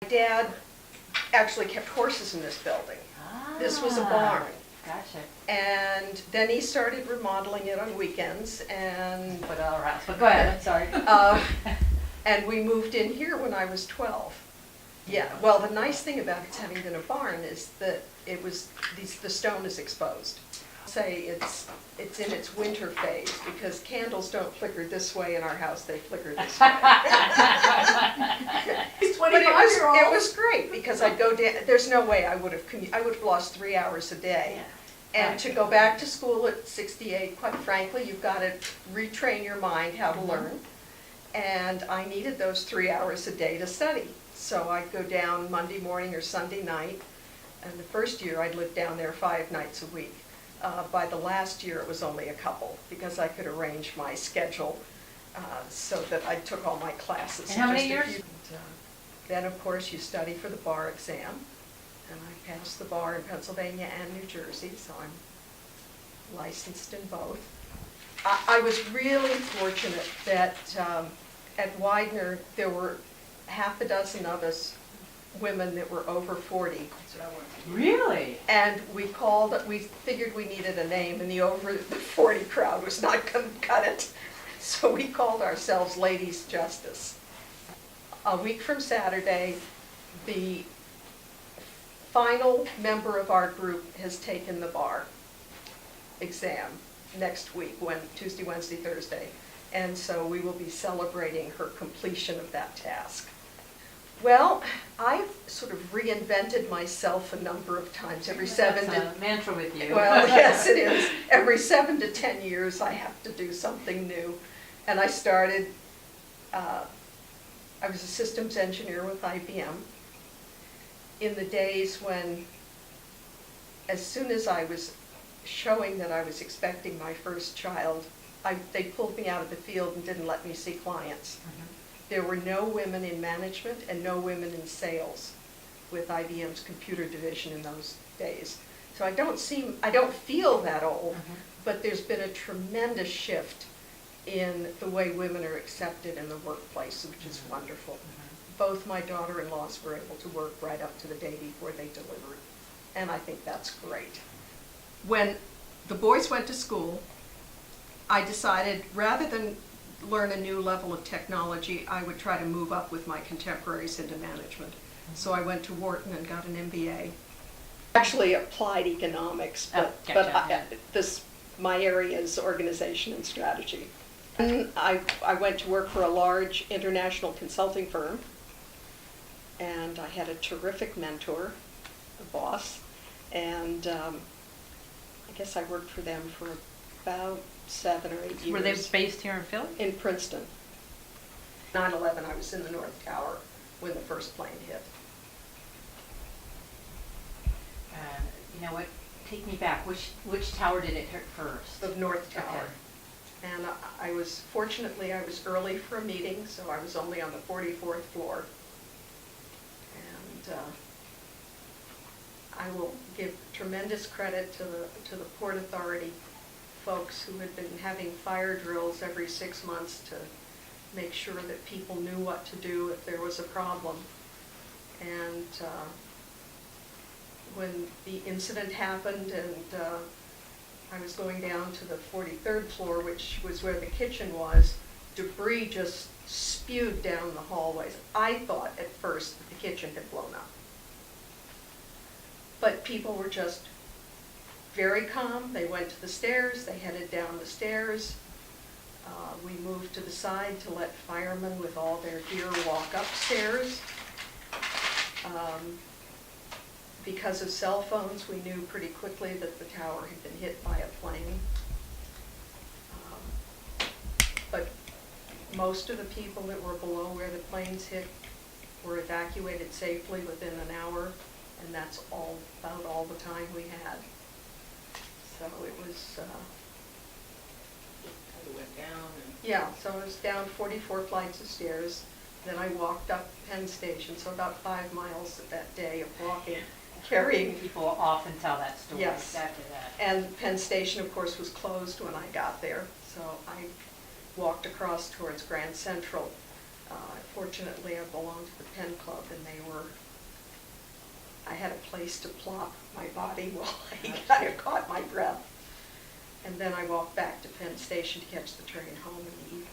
Dad actually kept horses in this building. This was a barn. Gotcha. And then he started remodeling it on weekends, and But all right, but go ahead, I'm sorry. and we moved in here when I was 12. Yeah, well, the nice thing about it having been a barn is that it was, the stone is exposed. Say it's in its winter phase, because candles don't flicker this way in our house, they flicker this way. But it was great, because I'd go down, there's no way I would have lost 3 hours a day. And to go back to school at 68, quite frankly, you've got to retrain your mind how to learn. And I needed those 3 hours a day to study. So I'd go down Monday morning or Sunday night. And the first year I'd lived down there 5 nights a week. By the last year it was only a couple, because I could arrange my schedule so that I took all my classes. And how many years? Then of course you study for the bar exam. And I passed the bar in Pennsylvania and New Jersey, so I'm licensed in both. I was really fortunate that at Widener there were half a dozen of us women that were over 40. Really? And we figured we needed a name, and the over the 40 crowd was not going to cut it. So we called ourselves Ladies Justice. A week from Saturday, the final member of our group has taken the bar exam next week, Tuesday, Wednesday, Thursday. And so we will be celebrating her completion of that task. Well, I've sort of reinvented myself a number of times. That's a mantra with you. Well, yes, it is. Every 7 to 10 years I have to do something new. And I started, I was a systems engineer with IBM in the days when, as soon as I was showing that I was expecting my first child, they pulled me out of the field and didn't let me see clients. There were no women in management and no women in sales with IBM's computer division in those days. So I don't feel that old, but there's been a tremendous shift in the way women are accepted in the workplace, which is wonderful. Both my daughter-in-laws were able to work right up to the day before they delivered, and I think that's great. When the boys went to school, I decided rather than learn a new level of technology, I would try to move up with my contemporaries into management. So I went to Wharton and got an MBA. Actually applied economics, but my area is organization and strategy. And I went to work for a large international consulting firm, and I had a terrific mentor, a boss, and I guess I worked for them for about 7 or 8 years. Were they based here in Philly? In Princeton. 9/11, I was in the North Tower when the first plane hit. You know what? Take me back. Which tower did it hit first? The North Tower. Okay. And I was early for a meeting, so I was only on the 44th floor. And I will give tremendous credit to the Port Authority folks who had been having fire drills every 6 months to make sure that people knew what to do if there was a problem. And when the incident happened and I was going down to the 43rd floor, which was where the kitchen was, debris just spewed down the hallways. I thought at first that the kitchen had blown up. But people were just very calm. They went to the stairs, they headed down the stairs. We moved to the side to let firemen with all their gear walk upstairs. Because of cell phones, we knew pretty quickly that the tower had been hit by a plane. But most of the people that were below where the planes hit were evacuated safely within an hour, and that's about all the time we had. So it was, went down and yeah, so it was down 44 flights of stairs. Then I walked up Penn Station, so about 5 miles that day of walking, carrying. People often tell that story. Yes. Exactly that. And Penn Station, of course, was closed when I got there, so I walked across towards Grand Central. Fortunately, I belonged to the Penn Club, and I had a place to plop my body while I caught my breath. And then I walked back to Penn Station to catch the train home in the evening.